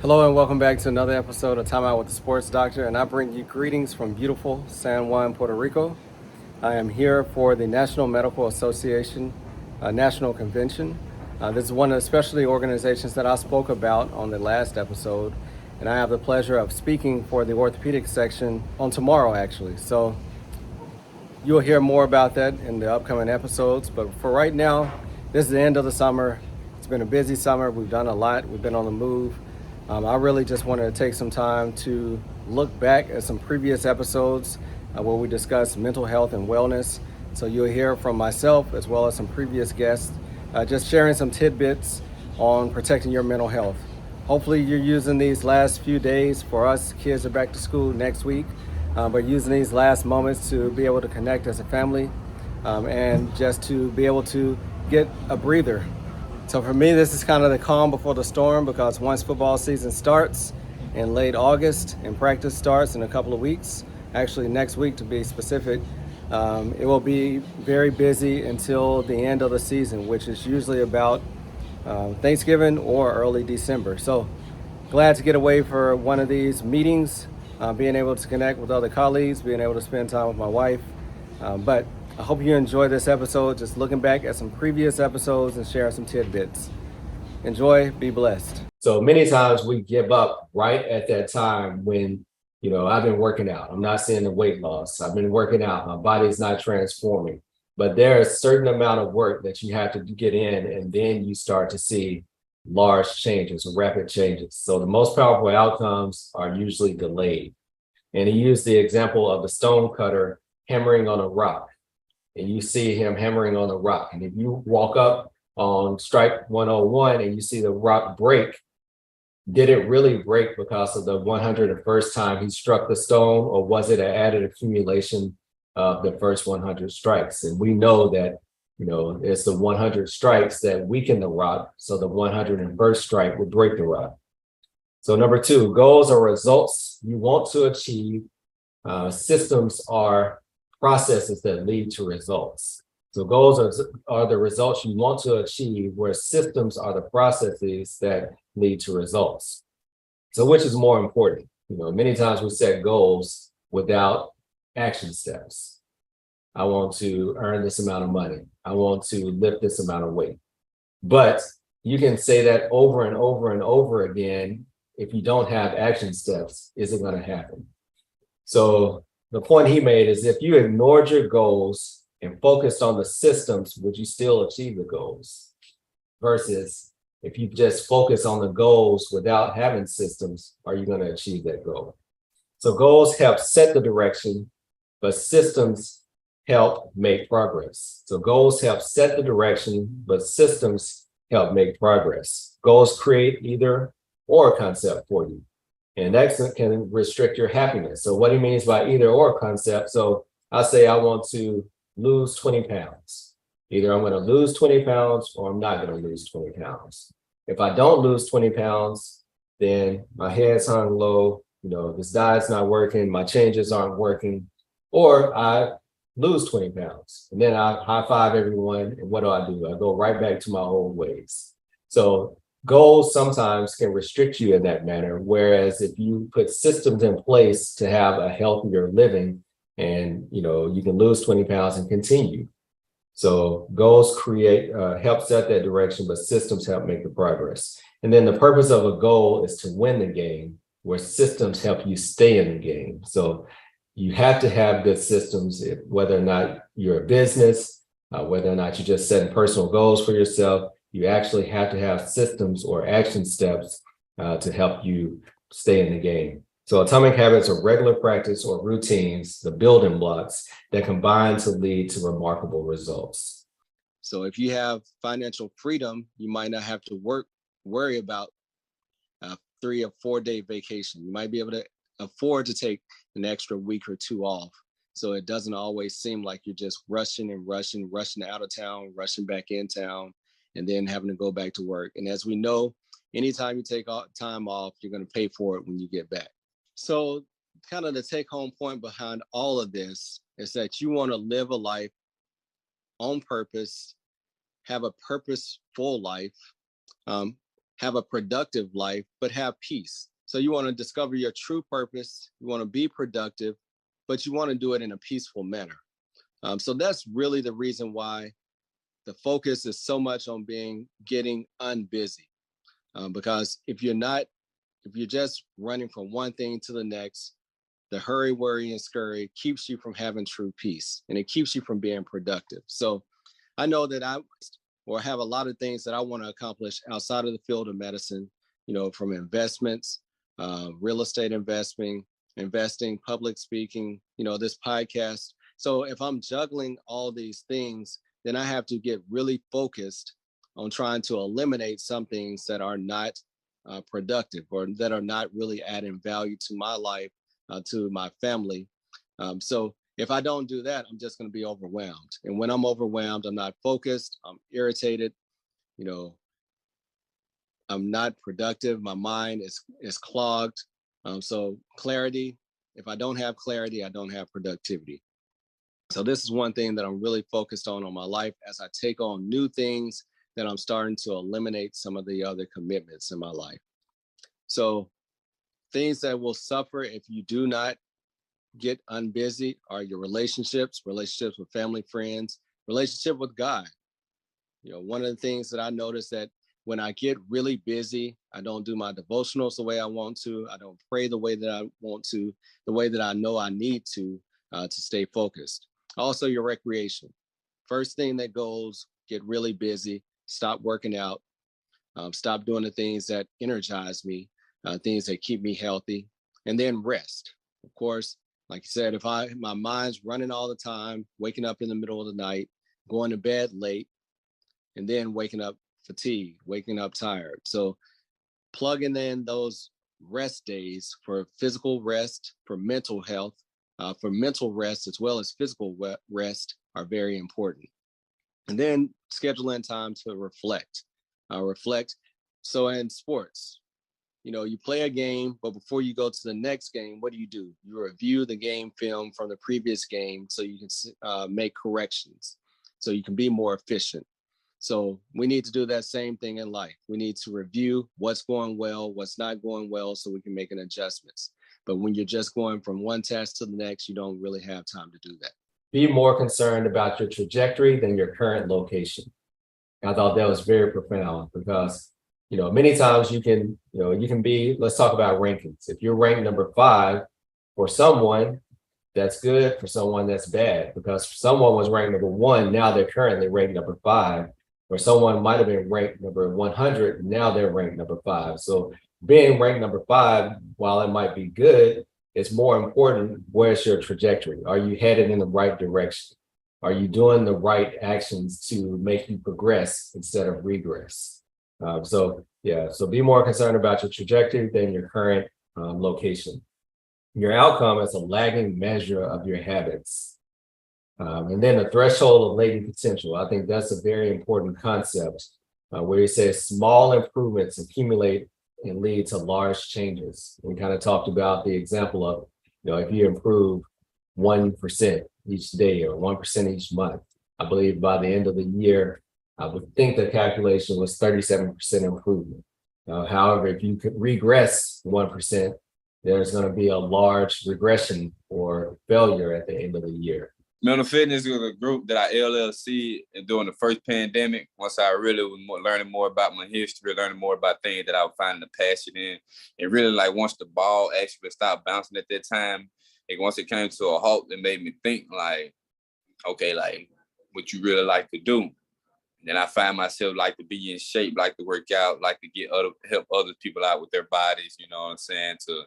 Hello and welcome back to another episode of Time Out with the Sports Doctor, and I bring you greetings from beautiful San Juan, Puerto Rico. I am here for the National Medical Association National Convention. This is one of the specialty organizations that I spoke about on the last episode, and I have the pleasure of speaking for the orthopedic section on tomorrow, actually. So you'll hear more about that in the upcoming episodes, but for right now, this is the end of the summer. It's been a busy summer. We've done a lot. We've been on the move. I really just wanted to take some time to look back at some previous episodes where we discussed mental health and wellness. So you'll hear from myself as well as some previous guests, just sharing some tidbits on protecting your mental health. Hopefully you're using these last few days. For us, kids are back to school next week, but using these last moments to be able to connect as a family and just to be able to get a breather. So for me, this is kind of the calm before the storm, because once football season starts in late August and practice starts in a couple of weeks, actually next week to be specific, it will be very busy until the end of the season, which is usually about Thanksgiving or early December. So glad to get away for one of these meetings, being able to connect with other colleagues, being able to spend time with my wife. But I hope you enjoy this episode, just looking back at some previous episodes and sharing some tidbits. Enjoy, be blessed. So many times we give up right at that time when, I've been working out. I'm not seeing the weight loss. I've been working out. My body's not transforming. But there's a certain amount of work that you have to get in, and then you start to see large changes, rapid changes. So the most powerful outcomes are usually delayed. And he used the example of the stone cutter hammering on a rock. And you see him hammering on the rock. And if you walk up on strike 101 and you see the rock break, did it really break because of the 101st time he struck the stone, or was it an added accumulation of the first 100 strikes? And we know that, it's the 100 strikes that weaken the rock, so the 101st strike would break the rock. So number two, goals are results you want to achieve. Systems are processes that lead to results. So goals are the results you want to achieve, where systems are the processes that lead to results. So which is more important? Many times we set goals without action steps. I want to earn this amount of money. I want to lift this amount of weight. But you can say that over and over and over again. If you don't have action steps, is it going to happen? So the point he made is, if you ignored your goals and focused on the systems, would you still achieve the goals? Versus if you just focus on the goals without having systems, are you going to achieve that goal? So goals help set the direction, but systems help make progress. So goals help set the direction, but systems help make progress. Goals create either or concept for you. And that can restrict your happiness. So what he means by either or concept. So I say I want to lose 20 pounds. Either I'm going to lose 20 pounds or I'm not going to lose 20 pounds. If I don't lose 20 pounds, then my head's hung low. This diet's not working. My changes aren't working. Or I lose 20 pounds. And then I high five everyone. And what do? I go right back to my old ways. So goals sometimes can restrict you in that manner, whereas if you put systems in place to have a healthier living, and you can lose 20 pounds and continue. So goals help set that direction, but systems help make the progress. And then the purpose of a goal is to win the game, where systems help you stay in the game. So you have to have good systems, whether or not you're a business, whether or not you're just setting personal goals for yourself. You actually have to have systems or action steps to help you stay in the game. So atomic habits are regular practice or routines, the building blocks that combine to lead to remarkable results. So if you have financial freedom, you might not have to worry about a 3 or 4 day vacation. You might be able to afford to take an extra week or two off. So it doesn't always seem like you're just rushing out of town, rushing back in town, and then having to go back to work. And as we know, anytime you take time off, you're going to pay for it when you get back. So kind of the take home point behind all of this is that you want to live a life on purpose, have a purposeful life, have a productive life, but have peace. So you want to discover your true purpose. You want to be productive, but you want to do it in a peaceful manner. So that's really the reason why the focus is so much on getting unbusy. Because if you're just running from one thing to the next, the hurry, worry, and scurry keeps you from having true peace, and it keeps you from being productive. So I know that I have a lot of things that I want to accomplish outside of the field of medicine, from investments, real estate investing, public speaking, this podcast. So if I'm juggling all these things, then I have to get really focused on trying to eliminate some things that are not productive or that are not really adding value to my life, to my family. So if I don't do that, I'm just going to be overwhelmed. And when I'm overwhelmed, I'm not focused, I'm irritated, I'm not productive. My mind is clogged. So clarity, if I don't have clarity, I don't have productivity. So this is one thing that I'm really focused on my life as I take on new things, that I'm starting to eliminate some of the other commitments in my life. So things that will suffer if you do not get unbusy are your relationships with family, friends, relationship with God. One of the things that I notice that when I get really busy, I don't do my devotionals the way I want to. I don't pray the way that I want to, the way that I know I need to stay focused. Also, your recreation. First thing that goes, get really busy, stop working out, stop doing the things that energize me, things that keep me healthy, and then rest. Of course, like you said, if my mind's running all the time, waking up in the middle of the night, going to bed late, and then waking up fatigued, waking up tired. So plugging in those rest days for physical rest, for mental health, for mental rest, as well as physical rest are very important. And then scheduling time to reflect. So in sports, you play a game, but before you go to the next game, what do? You review the game film from the previous game so you can make corrections, so you can be more efficient. So we need to do that same thing in life. We need to review what's going well, what's not going well, so we can make an adjustments. But when you're just going from one task to the next, you don't really have time to do that. Be more concerned about your trajectory than your current location. I thought that was very profound because, many times you can be, let's talk about rankings. If you're ranked number 5 for someone, that's good. For someone, that's bad, because someone was ranked number 1, now they're currently ranked number 5, or someone might have been ranked number 100, now they're ranked number 5. So being ranked number 5, while it might be good, it's more important, where's your trajectory? Are you headed in the right direction? Are you doing the right actions to make you progress instead of regress? So be more concerned about your trajectory than your current location. Your outcome is a lagging measure of your habits. And then the threshold of latent potential. I think that's a very important concept where it says small improvements accumulate and lead to large changes. We kind of talked about the example of, if you improve 1% each day or 1% each month, I believe by the end of the year, I would think the calculation was 37% improvement. However, if you could regress 1%, there's going to be a large regression or failure at the end of the year. Mental fitness was a group that I LLC and during the first pandemic. Once I really was learning more about my history, learning more about things that I was finding the passion in, and really once the ball actually stopped bouncing at that time, once it came to a halt, it made me think okay, what you really like to do. And then I find myself like to be in shape, like to work out, like to help other people out with their bodies, you know what I'm saying, to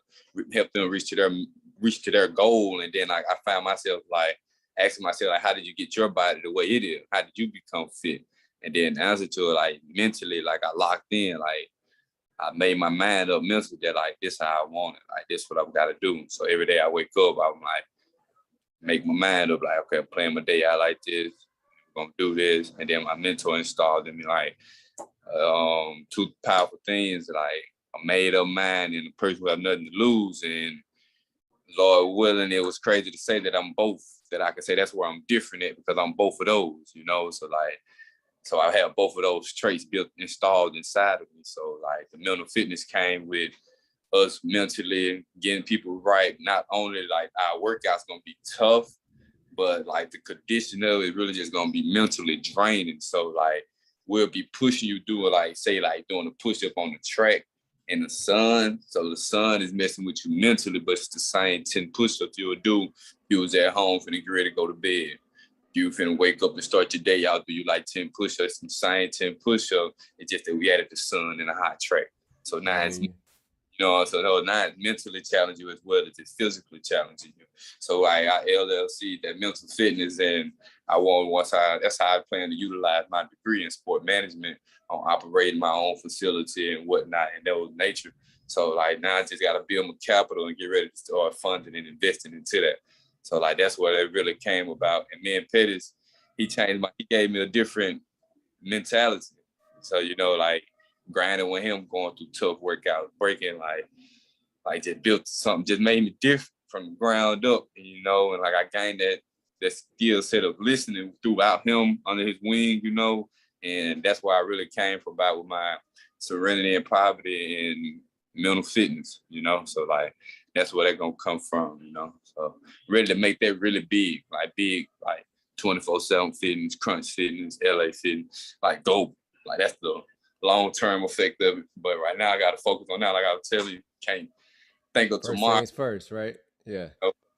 help them reach to their goal. And then I found myself asking myself, how did you get your body the way it is? How did you become fit? And then answer to it, mentally, I locked in, I made my mind up mentally that this how I want it, this what I've got to do. So every day I wake up, I'm make my mind up, okay, I'm playing my day out like this, I'm gonna do this. And then my mentor installed in me two powerful things, a made up mind and a person who have nothing to lose. And Lord willing, it was crazy to say that I'm both, that I could say that's where I'm different at, because I'm both of those, So So I have both of those traits installed inside of me. So like the mental fitness came with us mentally getting people right. Not only like our workout's gonna be tough, but like the condition of it really just gonna be mentally draining. So like we'll be pushing you doing like say like doing a push up on the track in the sun. So the sun is messing with you mentally, but it's the same 10 push-ups you would do if you was at home finna get ready to go to bed. You finna wake up and start your day out, do you like 10 push-ups, the same 10 push-ups. It's just that we added the sun and a hot track. So now it's so now it's mentally challenging you as well as it's physically challenging you. So I LLC that mental fitness, and that's how I plan to utilize my degree in sport management on operating my own facility and whatnot and those nature. So like now I just gotta build my capital and get ready to start funding and investing into that. So like that's what it really came about. And then Pettis, he gave me a different mentality. So like grinding with him, going through tough workouts, breaking like just built something, just made me different from the ground up, and like I gained that skill set of listening throughout him under his wing, and that's where I really came from about with my serenity and poverty and mental fitness, so like that's where they're gonna come from, so ready to make that really big, like 24/7 fitness, crunch fitness, LA fitness, like go, like that's the long-term effect of it. But right now I got to focus on that. Like I tell you, can't think of First tomorrow. things first, right? Yeah.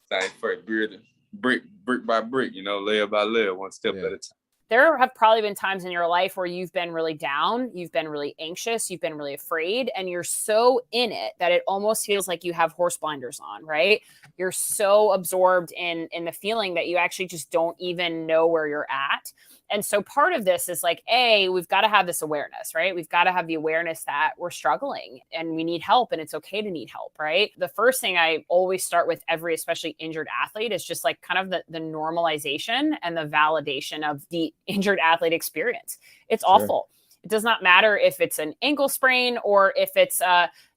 Things first, brick by brick, layer by layer, one step at a time. There have probably been times in your life where you've been really down, you've been really anxious, you've been really afraid, and you're so in it that it almost feels like you have horse blinders on, right? You're so absorbed in the feeling that you actually just don't even know where you're at. And so part of this is like, we've got to have this awareness, right? We've got to have the awareness that we're struggling and we need help, and it's okay to need help, right? The first thing I always start with every, especially injured athlete, is just like kind of the normalization and the validation of the injured athlete experience. It's awful. It does not matter if it's an ankle sprain or if it's,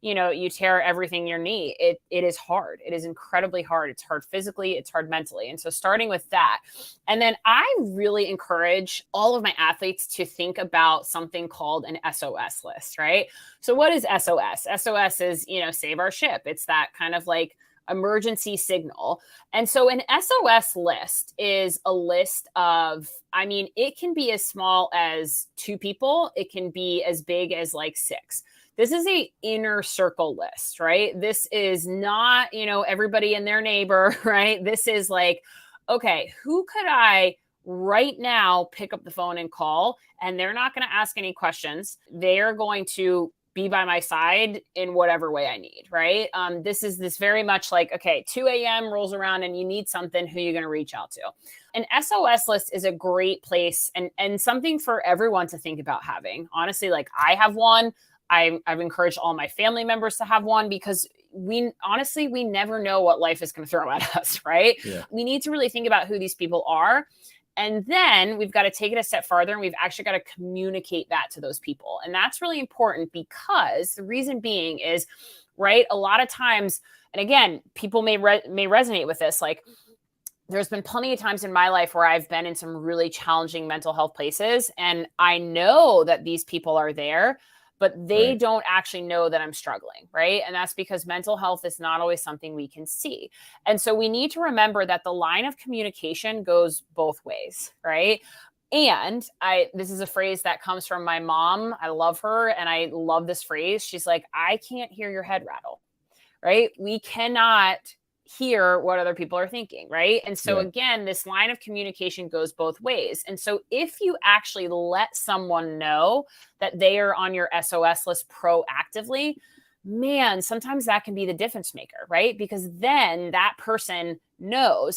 you tear everything in your knee. It is hard. It is incredibly hard. It's hard physically. It's hard mentally. And so starting with that. And then I really encourage all of my athletes to think about something called an SOS list, right? So what is SOS? SOS is, save our ship. It's that kind of like emergency signal. And so an SOS list is a list of, it can be as small as 2 people. It can be as big as like 6. This is a inner circle list, right? This is not, everybody and their neighbor, right? This is like, okay, who could I right now pick up the phone and call? And they're not going to ask any questions. They are going to be by my side in whatever way I need, right? This is very much like, okay, 2 a.m. rolls around and you need something, who are you going to reach out to? An SOS list is a great place and something for everyone to think about having. Honestly, like I have one. I've encouraged all my family members to have one because we never know what life is going to throw at us, right? Yeah. We need to really think about who these people are. And then we've got to take it a step farther and we've actually got to communicate that to those people. And that's really important because the reason being is, right, a lot of times, and again, people may resonate with this, like there's been plenty of times in my life where I've been in some really challenging mental health places. And I know that these people are there, but they don't actually know that I'm struggling, right? And that's because mental health is not always something we can see. And so we need to remember that the line of communication goes both ways, right? And this is a phrase that comes from my mom. I love her and I love this phrase. She's like, I can't hear your head rattle, right? We cannot hear what other people are thinking, right? And so again, this line of communication goes both ways. And so if you actually let someone know that they are on your SOS list proactively, man, sometimes that can be the difference maker, right? Because then that person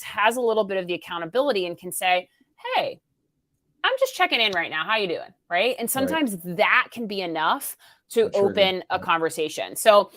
has a little bit of the accountability and can say, hey, I'm just checking in right now. How you doing? Right? And sometimes that can be enough to open a conversation. So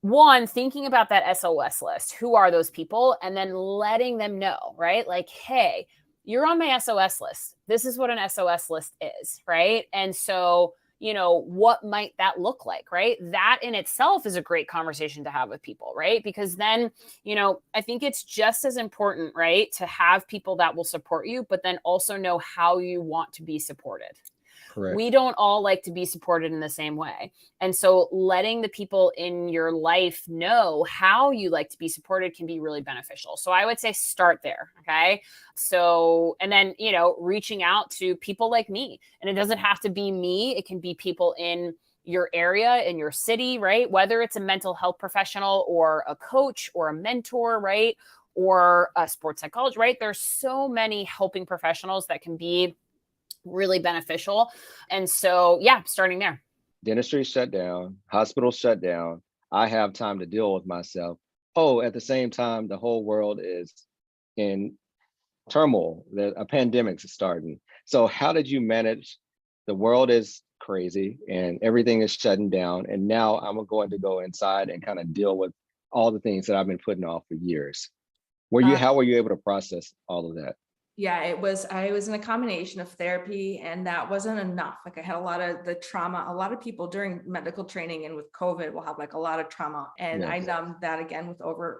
one, thinking about that SOS list, who are those people? And then letting them know, right? Like, hey, you're on my SOS list. This is what an SOS list is, right? And so, what might that look like, right? That in itself is a great conversation to have with people, right? Because then, I think it's just as important, right, to have people that will support you, but then also know how you want to be supported. Correct. we don't all like to be supported in the same way. And so letting the people in your life know how you like to be supported can be really beneficial. So I would say start there. Okay. So, and then, reaching out to people like me, and it doesn't have to be me. It can be people in your area, in your city, right? Whether it's a mental health professional or a coach or a mentor, right? Or a sports psychologist, right? There's so many helping professionals that can be really beneficial. And so, yeah, starting there. Dentistry shut down, hospitals shut down. I have time to deal with myself. Oh, at the same time, the whole world is in turmoil. A pandemic's starting. So how did you manage? The world is crazy and everything is shutting down. And now I'm going to go inside and kind of deal with all the things that I've been putting off for years. How were you able to process all of that? Yeah, I was in a combination of therapy, and that wasn't enough. Like, I had a lot of the trauma. A lot of people during medical training and with COVID will have like a lot of trauma. And I Yes. numbed that again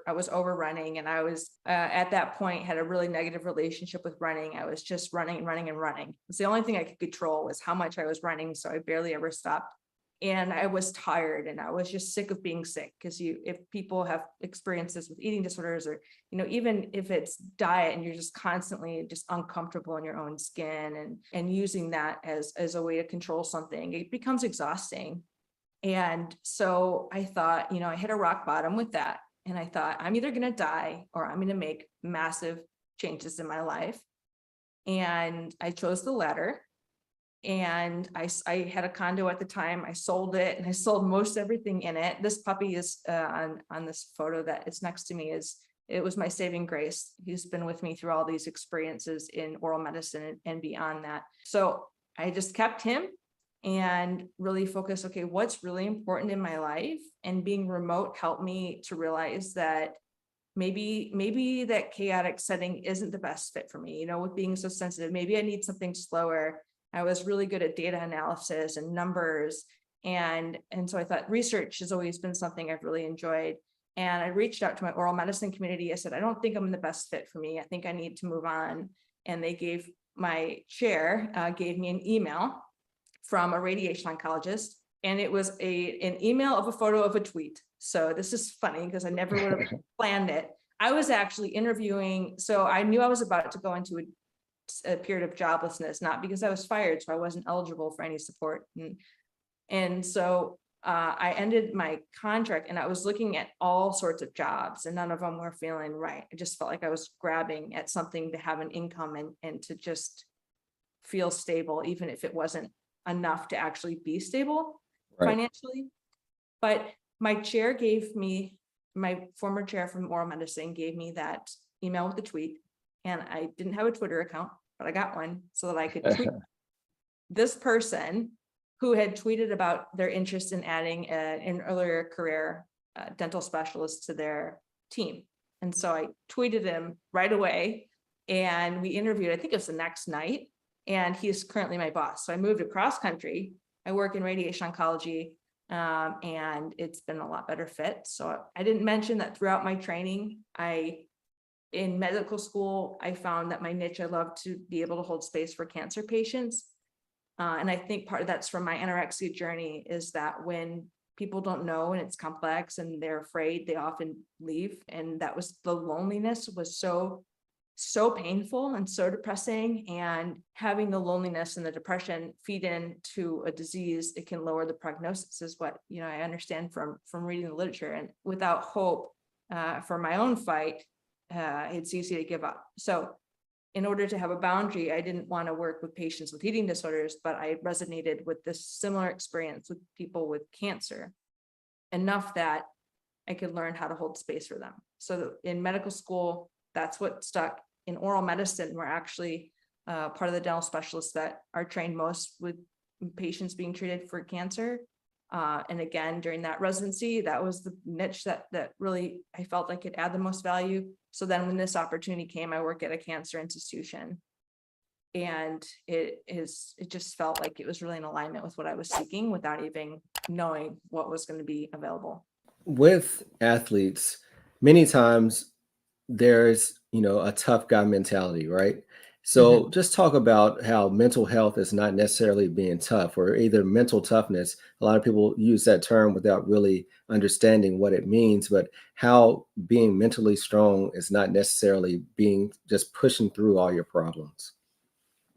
I was overrunning, and I was at that point had a really negative relationship with running. I was just running and running and running. It's the only thing I could control was how much I was running. So I barely ever stopped. And I was tired, and I was just sick of being sick, because if people have experiences with eating disorders, or even if it's diet and you're just constantly just uncomfortable in your own skin, and using that as a way to control something, it becomes exhausting. And so I thought, I hit a rock bottom with that, and I thought, I'm either going to die or I'm going to make massive changes in my life. And I chose the latter. And I had a condo at the time. I sold it, and I sold most everything in it. This puppy is on this photo that is next to me. It was my saving grace. He's been with me through all these experiences in oral medicine and beyond that. So I just kept him and really focused, okay, what's really important in my life? And being remote helped me to realize that maybe that chaotic setting isn't the best fit for me. With being so sensitive, maybe I need something slower. I was really good at data analysis and numbers. And so I thought research has always been something I've really enjoyed. And I reached out to my oral medicine community. I said, I don't think I'm the best fit for me. I think I need to move on. And they gave my chair, gave me an email from a radiation oncologist. And it was an email of a photo of a tweet. So this is funny because I never would have planned it. I was actually interviewing. So I knew I was about to go into a period of joblessness, not because I was fired, so I wasn't eligible for any support. And so I ended my contract, and I was looking at all sorts of jobs, and none of them were feeling right. I just felt like I was grabbing at something to have an income and to just feel stable, even if it wasn't enough to actually be stable financially. But my former chair from oral medicine gave me that email with the tweet. And I didn't have a Twitter account, but I got one so that I could tweet this person who had tweeted about their interest in adding an earlier career dental specialist to their team. And so I tweeted him right away, and we interviewed, I think it was the next night, and he is currently my boss. So I moved across country. I work in radiation oncology, and it's been a lot better fit. So I didn't mention that throughout my training, in medical school, I found that my niche, I love to be able to hold space for cancer patients. And I think part of that's from my anorexia journey, is that when people don't know and it's complex and they're afraid, they often leave. And that was the loneliness was so painful and so depressing. And having the loneliness and the depression feed into a disease, it can lower the prognosis, is what I understand from reading the literature. And without hope for my own fight, it's easy to give up. So in order to have a boundary, I didn't want to work with patients with eating disorders, but I resonated with this similar experience with people with cancer enough that I could learn how to hold space for them. So in medical school, that's what stuck. In oral medicine, we're actually part of the dental specialists that are trained most with patients being treated for cancer. And again, during that residency, that was the niche that really I felt I could add the most value. So then when this opportunity came, I work at a cancer institution, and it just felt like it was really in alignment with what I was seeking without even knowing what was going to be available. With athletes, many times there's, a tough guy mentality, right? So just talk about how mental health is not necessarily being tough or either mental toughness. A lot of people use that term without really understanding what it means, but how being mentally strong is not necessarily being just pushing through all your problems.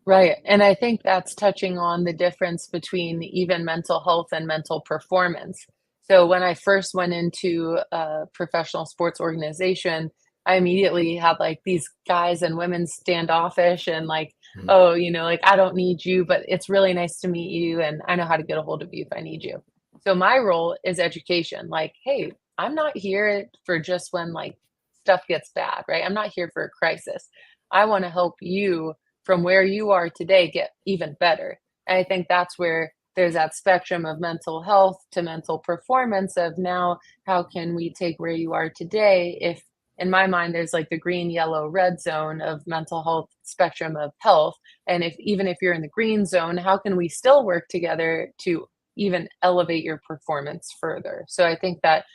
Right. And I think that's touching on the difference between even mental health and mental performance. So when I first went into a professional sports organization, I immediately had like these guys and women standoffish and like, Mhm. oh, like I don't need you, but it's really nice to meet you. And I know how to get a hold of you if I need you. So my role is education. Like, hey, I'm not here for just when like stuff gets bad, right? I'm not here for a crisis. I want to help you from where you are today get even better. And I think that's where there's that spectrum of mental health to mental performance of now how can we take where you are today if in my mind there's like the green yellow red zone of mental health spectrum of health, and if even if you're in the green zone, how can we still work together to even elevate your performance further? So I think that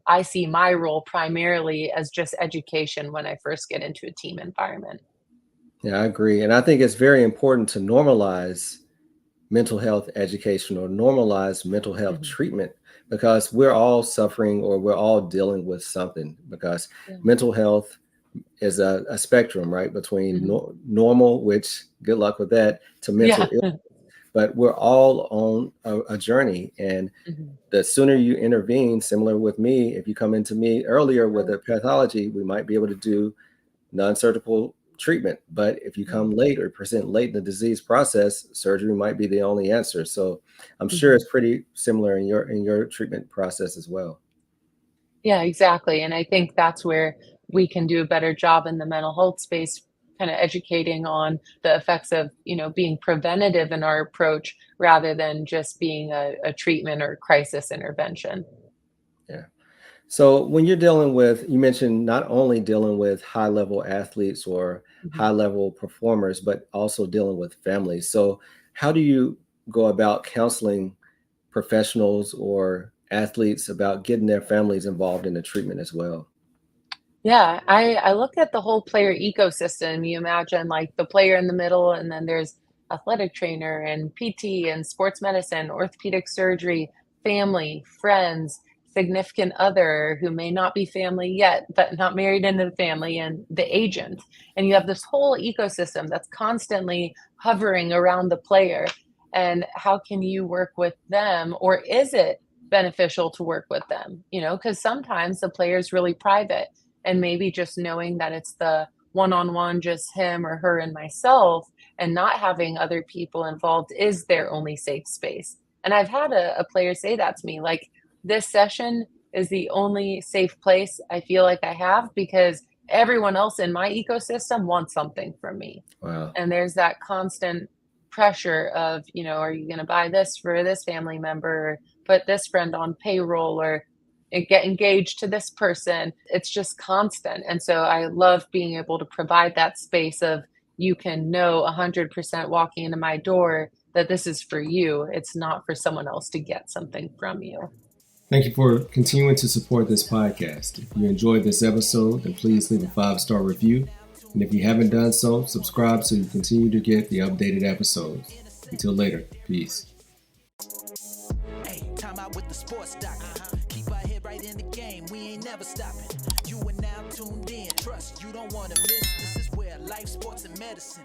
I see my role primarily as just education when I first get into a team environment. Yeah, I agree. And I think it's very important to normalize mental health education or normalize mental health Mhm. treatment because we're all suffering or we're all dealing with something because Yeah. mental health is a spectrum, right? Between Mhm. normal, which good luck with that, to mental Yeah. illness. But we're all on a journey. And Mhm. the sooner you intervene, similar with me, if you come into me earlier with Right. a pathology, we might be able to do non-surgical treatment. But if you come Mhm. late or present late in the disease process, surgery might be the only answer. So I'm sure Mhm. it's pretty similar in your treatment process as well. Yeah, exactly. And I think that's where we can do a better job in the mental health space, kind of educating on the effects of, being preventative in our approach rather than just being a treatment or crisis intervention. Yeah. So when you're dealing with, you mentioned not only dealing with high level athletes or Mhm. high level performers, but also dealing with families. So how do you go about counseling professionals or athletes about getting their families involved in the treatment as well? Yeah, I look at the whole player ecosystem. You imagine like the player in the middle, and then there's athletic trainer and PT and sports medicine, orthopedic surgery, family, friends, significant other who may not be family yet, but not married into the family, and the agent. And you have this whole ecosystem that's constantly hovering around the player. And how can you work with them, or is it beneficial to work with them? Because sometimes the player is really private and maybe just knowing that it's the one-on-one, just him or her and myself, and not having other people involved is their only safe space. And I've had a player say that to me, like, this session is the only safe place I feel like I have because everyone else in my ecosystem wants something from me. Wow. And there's that constant pressure of, are you going to buy this for this family member, or put this friend on payroll, or get engaged to this person. It's just constant. And so I love being able to provide that space of you can know 100% walking into my door that this is for you. It's not for someone else to get something from you. Thank you for continuing to support this podcast. If you enjoyed this episode, then please leave a 5-star review. And if you haven't done so, subscribe so you continue to get the updated episodes. Until later, peace. Hey, time out with the sports doctor. Keep our head right in the game. We ain't never stopping. You are now tuned in. Trust you don't want to miss. This is where life, sports, and medicine